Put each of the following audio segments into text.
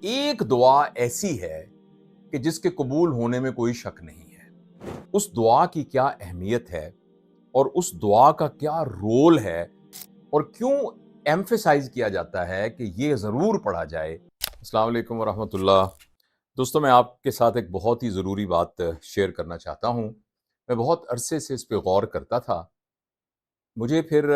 ایک دعا ایسی ہے کہ جس کے قبول ہونے میں کوئی شک نہیں ہے۔ اس دعا کی کیا اہمیت ہے اور اس دعا کا کیا رول ہے اور کیوں ایمفیسائز کیا جاتا ہے کہ یہ ضرور پڑھا جائے۔ السلام علیکم ورحمۃ اللہ۔ دوستو، میں آپ کے ساتھ ایک بہت ہی ضروری بات شیئر کرنا چاہتا ہوں۔ میں بہت عرصے سے اس پہ غور کرتا تھا۔ مجھے پھر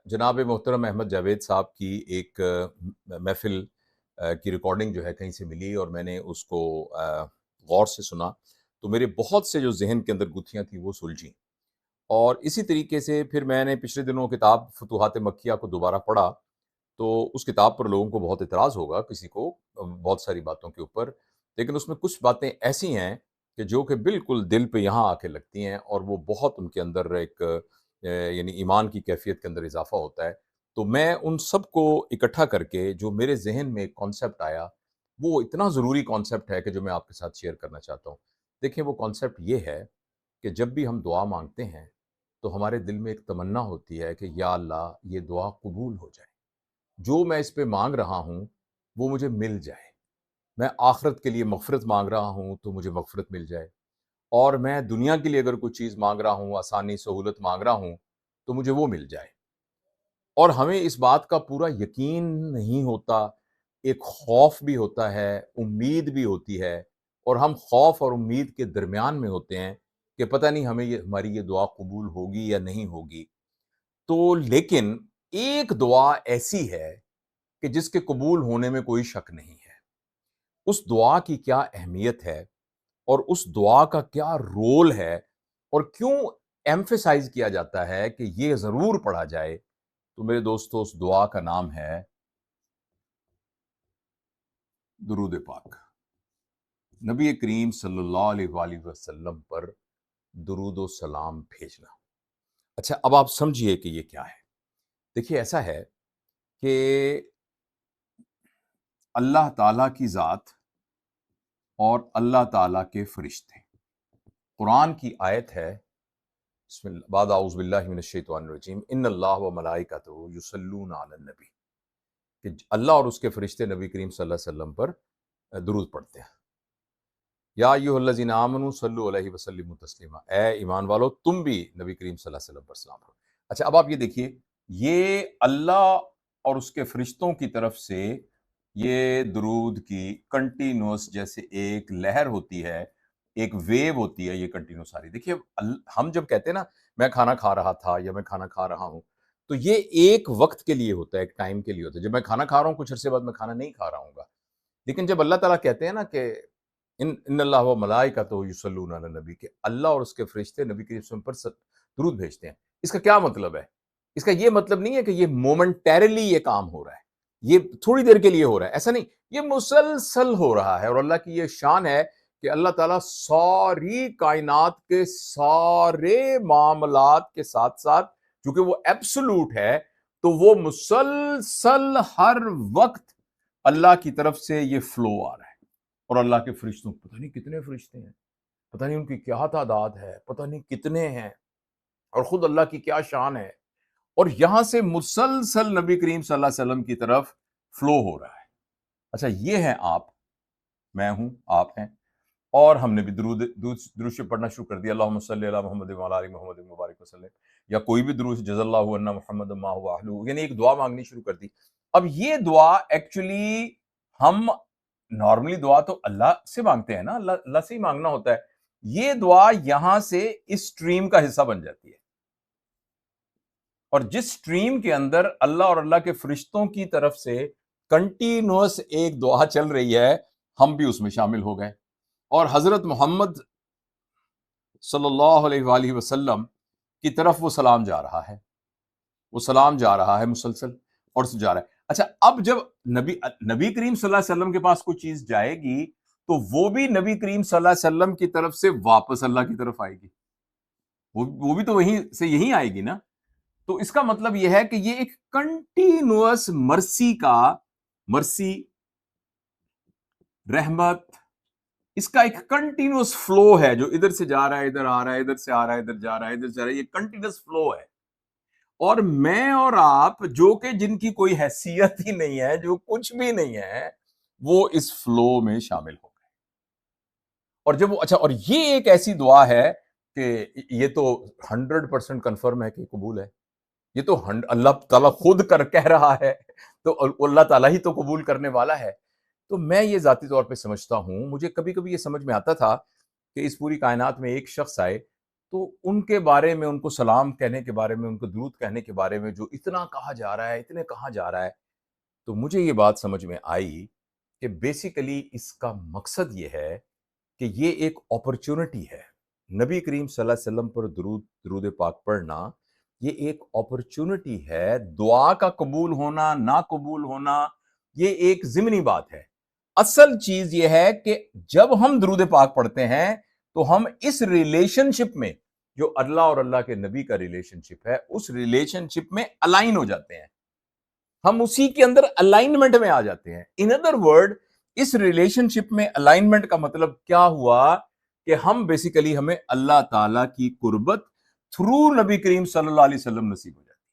جناب محترم احمد جاوید صاحب کی ایک محفل کی ریکارڈنگ جو ہے کہیں سے ملی اور میں نے اس کو غور سے سنا، تو میرے بہت سے جو ذہن کے اندر گتھیاں تھیں وہ سلجھیں۔ اور اسی طریقے سے پھر میں نے پچھلے دنوں کتاب فتوحات مکیہ کو دوبارہ پڑھا، تو اس کتاب پر لوگوں کو بہت اعتراض ہوگا، کسی کو بہت ساری باتوں کے اوپر، لیکن اس میں کچھ باتیں ایسی ہیں کہ جو کہ بالکل دل پہ یہاں آ کے لگتی ہیں اور وہ بہت ان کے اندر ایک یعنی ایمان کی کیفیت کے اندر اضافہ ہوتا ہے۔ تو میں ان سب کو اکٹھا کر کے جو میرے ذہن میں ایک کانسیپٹ آیا، وہ اتنا ضروری کانسیپٹ ہے کہ جو میں آپ کے ساتھ شیئر کرنا چاہتا ہوں۔ دیکھیں، وہ کانسیپٹ یہ ہے کہ جب بھی ہم دعا مانگتے ہیں تو ہمارے دل میں ایک تمنا ہوتی ہے کہ یا اللہ، یہ دعا قبول ہو جائے، جو میں اس پہ مانگ رہا ہوں وہ مجھے مل جائے۔ میں آخرت کے لیے مغفرت مانگ رہا ہوں تو مجھے مغفرت مل جائے، اور میں دنیا کے لیے اگر کوئی چیز مانگ رہا ہوں، آسانی سہولت مانگ رہا ہوں، تو مجھے وہ مل جائے۔ اور ہمیں اس بات کا پورا یقین نہیں ہوتا، ایک خوف بھی ہوتا ہے، امید بھی ہوتی ہے، اور ہم خوف اور امید کے درمیان میں ہوتے ہیں کہ پتہ نہیں ہماری یہ دعا قبول ہوگی یا نہیں ہوگی۔ تو لیکن ایک دعا ایسی ہے کہ جس کے قبول ہونے میں کوئی شک نہیں ہے۔ اس دعا کی کیا اہمیت ہے اور اس دعا کا کیا رول ہے اور کیوں ایمفیسائز کیا جاتا ہے کہ یہ ضرور پڑھا جائے، تو میرے دوستو، اس دعا کا نام ہے درود پاک۔ نبی کریم صلی اللہ علیہ وآلہ وسلم پر درود و سلام بھیجنا۔ اچھا، اب آپ سمجھئے کہ یہ کیا ہے۔ دیکھیے، ایسا ہے کہ اللہ تعالیٰ کی ذات اور اللہ تعالیٰ کے فرشتے، قرآن کی آیت ہے، بسم اللہ، بعد اعوذ باللہ من الشیطان الرجیم، ان اللہ و ملائکتہ یصلون علی النبی، کہ اللہ اور اس کے فرشتے نبی کریم صلی اللہ علیہ وسلم پر درود پڑھتے ہیں۔ یا ایھا الذین آمنوا صلوا علیہ وسلموا تسلیما، اے ایمان والو تم بھی نبی کریم صلی اللہ علیہ وسلم پر سلام پڑھو۔ اچھا، اب آپ یہ دیکھیے، یہ اللہ اور اس کے فرشتوں کی طرف سے یہ درود کی کنٹینیوس جیسے ایک لہر ہوتی ہے، ایک ویو ہوتی ہے، یہ کنٹینیوس آ رہی۔ دیکھیے، ہم جب کہتے ہیں نا میں کھانا کھا رہا تھا یا میں کھانا کھا رہا ہوں، تو یہ ایک وقت کے لیے ہوتا ہے، ایک ٹائم کے لیے ہوتا ہے۔ جب میں کھانا کھا رہا ہوں، کچھ عرصے بعد میں کھانا نہیں کھا رہا ہوں گا۔ لیکن جب اللہ تعالیٰ کہتے ہیں نا کہ ان اللہ و ملائکتہ یصلون علی النبی، کہ اللہ اور اس کے فرشتے نبی کریم صلی اللہ علیہ وسلم پر درود بھیجتے ہیں، اس کا کیا مطلب ہے؟ اس کا یہ مطلب نہیں ہے کہ یہ مومنٹیرلی یہ کام ہو رہا ہے، یہ تھوڑی دیر کے لیے ہو رہا ہے، ایسا نہیں، یہ مسلسل ہو رہا ہے۔ اور اللہ کی یہ شان ہے کہ اللہ تعالیٰ ساری کائنات کے سارے معاملات کے ساتھ ساتھ، چونکہ وہ ایبسولوٹ ہے، تو وہ مسلسل ہر وقت اللہ کی طرف سے یہ فلو آ رہا ہے۔ اور اللہ کے فرشتوں، پتہ نہیں کتنے فرشتے ہیں، پتہ نہیں ان کی کیا تعداد ہے، پتہ نہیں کتنے ہیں، اور خود اللہ کی کیا شان ہے، اور یہاں سے مسلسل نبی کریم صلی اللہ علیہ وسلم کی طرف فلو ہو رہا ہے۔ اچھا، یہ ہیں آپ، میں ہوں، آپ ہیں، اور ہم نے بھی درود شریف پڑھنا شروع کر دیا، اللہم صلی علی محمد وعلی آل محمد مبارک وسلم، یا کوئی بھی درود، جزا اللہ عنا محمد ما هو اہلہ، یعنی ایک دعا مانگنی شروع کر دی۔ اب یہ دعا ایکچولی ہم نارملی دعا تو اللہ سے مانگتے ہیں نا، اللہ سے ہی مانگنا ہوتا ہے۔ یہ دعا یہاں سے اس سٹریم کا حصہ بن جاتی ہے، اور جس سٹریم کے اندر اللہ اور اللہ کے فرشتوں کی طرف سے کنٹینوس ایک دعا چل رہی ہے، ہم بھی اس میں شامل ہو گئے، اور حضرت محمد صلی اللہ علیہ وآلہ وسلم کی طرف وہ سلام جا رہا ہے، وہ سلام جا رہا ہے مسلسل، اور سے جا رہا ہے۔ اچھا، اب جب نبی کریم صلی اللہ علیہ وسلم کے پاس کوئی چیز جائے گی تو وہ بھی نبی کریم صلی اللہ علیہ وسلم کی طرف سے واپس اللہ کی طرف آئے گی، وہ بھی تو وہیں سے یہیں آئے گی نا۔ تو اس کا مطلب یہ ہے کہ یہ ایک کنٹینوس مرسی، رحمت، اس کا ایک کنٹینوس فلو ہے، جو ادھر سے جا رہا ہے، ادھر آ رہا ہے، ادھر سے آ رہا ہے، ادھر جا رہا ہے، ادھر جا رہا ہے، یہ کنٹینوس فلو ہے۔ اور میں اور آپ، جو کہ جن کی کوئی حیثیت ہی نہیں ہے، جو کچھ بھی نہیں ہے، وہ اس فلو میں شامل ہو گئے. اور جب وہ اچھا، اور یہ ایک ایسی دعا ہے کہ یہ تو 100% کنفرم ہے کہ قبول ہے. یہ تو اللہ تعالیٰ خود کہہ رہا ہے، تو اللہ تعالیٰ ہی تو قبول کرنے والا ہے. تو میں یہ ذاتی طور پہ سمجھتا ہوں، مجھے کبھی کبھی یہ سمجھ میں آتا تھا کہ اس پوری کائنات میں ایک شخص آئے تو ان کے بارے میں، ان کو سلام کہنے کے بارے میں، ان کو درود کہنے کے بارے میں جو اتنا کہا جا رہا ہے، اتنے کہا جا رہا ہے، تو مجھے یہ بات سمجھ میں آئی کہ بیسیکلی اس کا مقصد یہ ہے کہ یہ ایک اپرچونٹی ہے. نبی کریم صلی اللہ علیہ وسلم پر درود پاک پڑھنا یہ ایک اپرچونٹی ہے. دعا کا قبول ہونا نہ قبول ہونا یہ ایک ضمنی بات ہے. اصل چیز یہ ہے کہ جب ہم درود پاک پڑھتے ہیں تو ہم اس ریلیشن شپ میں، جو اللہ اور اللہ کے نبی کا ریلیشن شپ ہے، اس ریلیشن شپ میں الائن ہو جاتے ہیں. ہم اسی کے اندر الائنمنٹ میں آ جاتے ہیں. ان ادر ورڈ، اس ریلیشن شپ میں الائنمنٹ کا مطلب کیا ہوا کہ ہم بیسیکلی، ہمیں اللہ تعالیٰ کی قربت تھرو نبی کریم صلی اللہ علیہ وسلم نصیب ہو جاتی ہے.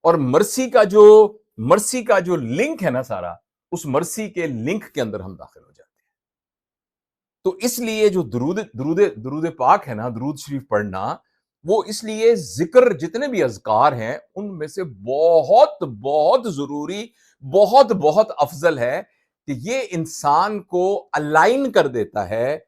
اور مرسی کا جو لنک ہے نا سارا، اس مرسی کے لنک کے اندر ہم داخل ہو جاتے ہیں. تو اس لیے جو درود پاک ہے نا، درود شریف پڑھنا، وہ اس لیے ذکر جتنے بھی اذکار ہیں ان میں سے بہت بہت ضروری، بہت بہت افضل ہے کہ یہ انسان کو الائن کر دیتا ہے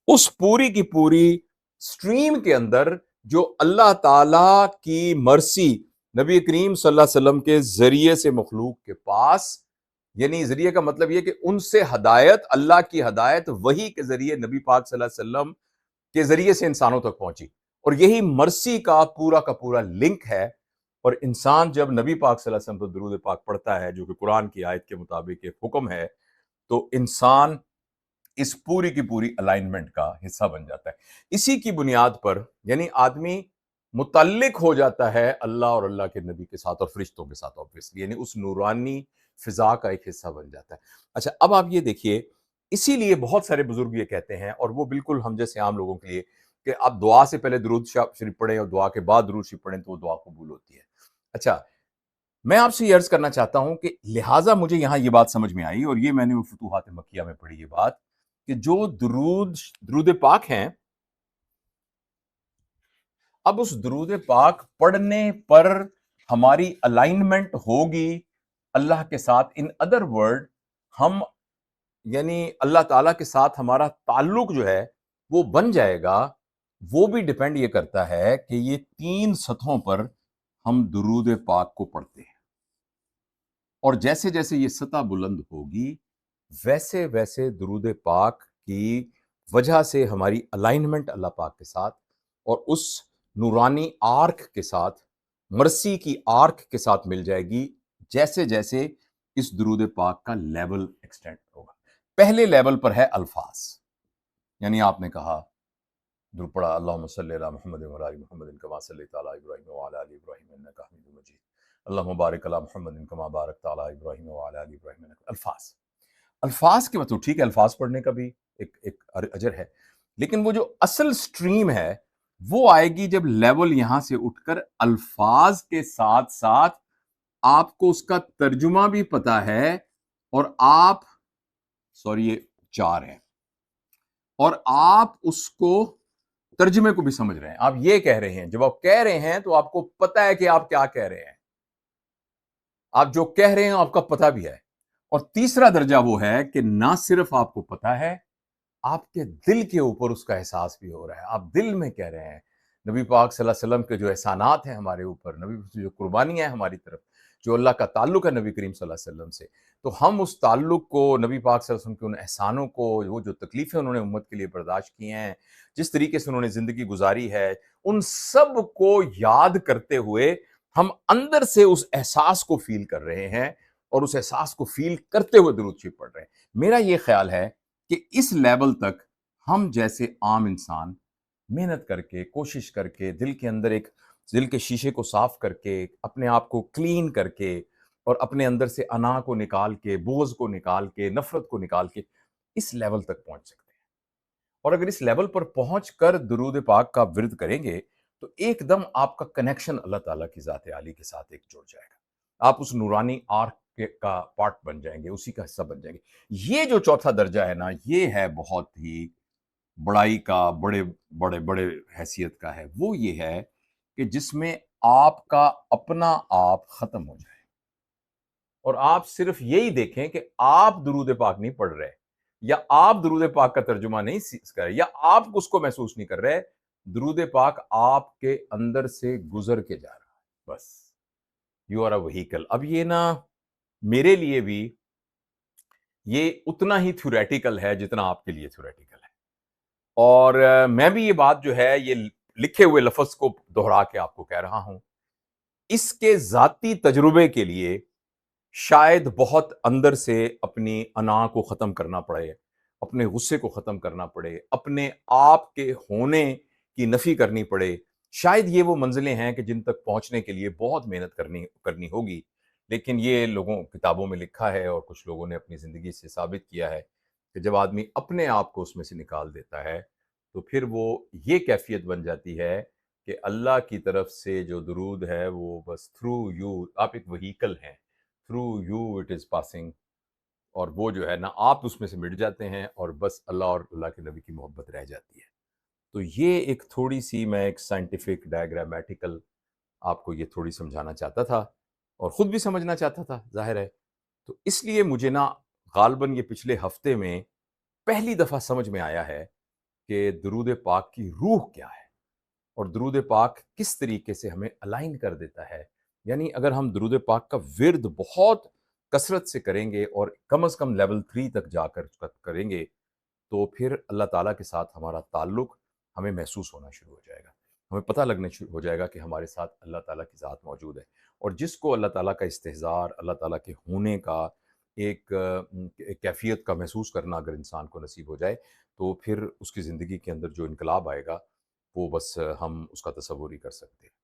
اس پوری کی پوری سٹریم کے اندر جو اللہ تعالی کی مرسی نبی کریم صلی اللہ علیہ وسلم کے ذریعے سے مخلوق کے پاس، یعنی ذریعے کا مطلب یہ کہ ان سے ہدایت، اللہ کی ہدایت وحی کے ذریعے نبی پاک صلی اللہ علیہ وسلم کے ذریعے سے انسانوں تک پہنچی. اور یہی مرسی کا پورا لنک ہے. اور انسان جب نبی پاک صلی اللہ علیہ وسلم پر درود پاک پڑھتا ہے، جو کہ قرآن کی آیت کے مطابق ایک حکم ہے، تو انسان اس پوری کی پوری الائنمنٹ کا حصہ بن جاتا ہے. اسی کی بنیاد پر یعنی آدمی متعلق ہو جاتا ہے اللہ اور اللہ کے نبی کے ساتھ اور فرشتوں کے ساتھ، obviously یعنی اس نورانی فضا کا ایک حصہ بن جاتا ہے. اچھا، اب آپ یہ دیکھیے، اسی لیے بہت سارے بزرگ یہ کہتے ہیں، اور وہ بالکل ہم جیسے عام لوگوں کے لیے، کہ آپ دعا سے پہلے درود شریف پڑھیں اور دعا کے بعد درود شریف پڑھیں تو وہ دعا قبول ہوتی ہے. اچھا، میں آپ سے یہ عرض کرنا چاہتا ہوں کہ لہٰذا مجھے یہاں یہ بات سمجھ میں آئی، اور یہ میں نے فتوحات مکیہ میں پڑھی یہ بات، کہ جو درود پاک ہیں، اب اس درود پاک پڑھنے پر ہماری الائنمنٹ ہوگی اللہ کے ساتھ. ان ادر ورڈ، ہم یعنی اللہ تعالیٰ کے ساتھ ہمارا تعلق جو ہے وہ بن جائے گا. وہ بھی ڈیپینڈ یہ کرتا ہے کہ یہ 3 سطحوں پر ہم درود پاک کو پڑھتے ہیں، اور جیسے جیسے یہ سطح بلند ہوگی ویسے ویسے درود پاک کی وجہ سے ہماری الائنمنٹ اللہ پاک کے ساتھ اور اس نورانی آرک کے ساتھ، مرسی کی آرک کے ساتھ مل جائے گی، جیسے جیسے اس درود پاک کا لیول ایکسٹینڈ ہوگا. پہلے لیول پر ہے الفاظ، یعنی آپ نے کہا درود پڑھا، اللہم صلی علی محمد و علی محمد کما صلیت علی ابراہیم و علی آل ابراہیم انک حمید مجید، اللہم بارک علی محمد کما بارکت علی ابراہیم و علی آل ابراہیم انک. الفاظ کے مطلب ٹھیک ہے، الفاظ پڑھنے کا بھی ایک اجر ہے، لیکن وہ جو اصل سٹریم ہے وہ آئے گی جب لیول یہاں سے اٹھ کر الفاظ کے ساتھ ساتھ آپ کو اس کا ترجمہ بھی پتا ہے، اور آپ یہ 4 ہیں، اور آپ اس کو ترجمے کو بھی سمجھ رہے ہیں. آپ یہ کہہ رہے ہیں، جب آپ کہہ رہے ہیں تو آپ کو پتا ہے کہ آپ کیا کہہ رہے ہیں، آپ جو کہہ رہے ہیں آپ کا پتہ بھی ہے. اور تیسرا درجہ وہ ہے کہ نہ صرف آپ کو پتا ہے، آپ کے دل کے اوپر اس کا احساس بھی ہو رہا ہے. آپ دل میں کہہ رہے ہیں نبی پاک صلی اللہ علیہ وسلم کے جو احسانات ہیں ہمارے اوپر، نبی سے جو قربانیاں ہیں ہماری طرف، جو اللہ کا تعلق ہے نبی کریم صلی اللہ علیہ وسلم سے، تو ہم اس تعلق کو، نبی پاک صلی اللہ علیہ وسلم کے ان احسانوں کو، وہ جو تکلیفیں انہوں نے امت کے لیے برداشت کی ہیں، جس طریقے سے انہوں نے زندگی گزاری ہے، ان سب کو یاد کرتے ہوئے ہم اندر سے اس احساس کو فیل کر رہے ہیں، اور اس احساس کو فیل کرتے ہوئے درود شریف پڑھ رہے ہیں. میرا یہ خیال ہے کہ اس لیول تک ہم جیسے عام انسان محنت کر کے، کوشش کر کے، دل کے اندر ایک دل کے شیشے کو صاف کر کے، اپنے آپ کو کلین کر کے، اور اپنے اندر سے انا کو نکال کے، بغض کو نکال کے، نفرت کو نکال کے اس لیول تک پہنچ سکتے ہیں. اور اگر اس لیول پر پہنچ کر درود پاک کا ورد کریں گے تو ایک دم آپ کا کنیکشن اللہ تعالیٰ کی ذات عالی کے ساتھ ایک جڑ جائے گا. آپ اس نورانی آرک کا پارٹ بن جائیں گے، اسی کا حصہ بن جائیں گے۔ یہ جو چوتھا درجہ ہے نا، یہ ہے بہت ہی بڑائی کا، بڑے بڑے بڑے حیثیت کا ہے۔ وہ یہ ہے کہ جس میں آپ کا اپنا آپ ختم ہو جائے، اور آپ صرف یہی دیکھیں کہ آپ درود پاک نہیں پڑھ رہے، یا آپ درود پاک کا ترجمہ نہیں سیکھ کر رہے، یا آپ اس کو محسوس نہیں کر رہے، درود پاک آپ کے اندر سے گزر کے جا رہا ہے، بس یو آر اے وہیکل۔ اب یہ نا میرے لیے بھی یہ اتنا ہی تھیوریٹیکل ہے جتنا آپ کے لیے تھیوریٹیکل ہے، اور میں بھی یہ بات جو ہے یہ لکھے ہوئے لفظ کو دہرا کے آپ کو کہہ رہا ہوں۔ اس کے ذاتی تجربے کے لیے شاید بہت اندر سے اپنی انا کو ختم کرنا پڑے، اپنے غصے کو ختم کرنا پڑے، اپنے آپ کے ہونے کی نفی کرنی پڑے۔ شاید یہ وہ منزلیں ہیں کہ جن تک پہنچنے کے لیے بہت محنت کرنی ہوگی، لیکن یہ لوگوں کتابوں میں لکھا ہے اور کچھ لوگوں نے اپنی زندگی سے ثابت کیا ہے کہ جب آدمی اپنے آپ کو اس میں سے نکال دیتا ہے تو پھر وہ یہ کیفیت بن جاتی ہے کہ اللہ کی طرف سے جو درود ہے وہ بس تھرو یو، آپ ایک وہیکل ہیں، through you it is passing, اور وہ جو ہے نا آپ اس میں سے مٹ جاتے ہیں اور بس اللہ اور اللہ کے نبی کی محبت رہ جاتی ہے۔ تو یہ ایک تھوڑی سی میں ایک سائنٹیفک ڈائیگرامیٹیکل آپ کو یہ تھوڑی سمجھانا چاہتا تھا، اور خود بھی سمجھنا چاہتا تھا، ظاہر ہے۔ تو اس لیے مجھے نا غالباً یہ پچھلے ہفتے میں پہلی دفعہ سمجھ میں آیا ہے کہ درود پاک کی روح کیا ہے، اور درود پاک کس طریقے سے ہمیں الائن کر دیتا ہے۔ یعنی اگر ہم درود پاک کا ورد بہت کثرت سے کریں گے اور کم از کم لیول 3 تک جا کر کریں گے، تو پھر اللہ تعالیٰ کے ساتھ ہمارا تعلق ہمیں محسوس ہونا شروع ہو جائے گا، ہمیں پتہ لگنا شروع ہو جائے گا کہ ہمارے ساتھ اللہ تعالیٰ کی ذات موجود ہے۔ اور جس کو اللہ تعالیٰ کا استحضار، اللہ تعالیٰ کے ہونے کا ایک کیفیت کا محسوس کرنا اگر انسان کو نصیب ہو جائے، تو پھر اس کی زندگی کے اندر جو انقلاب آئے گا وہ بس ہم اس کا تصور ہی کر سکتے ہیں۔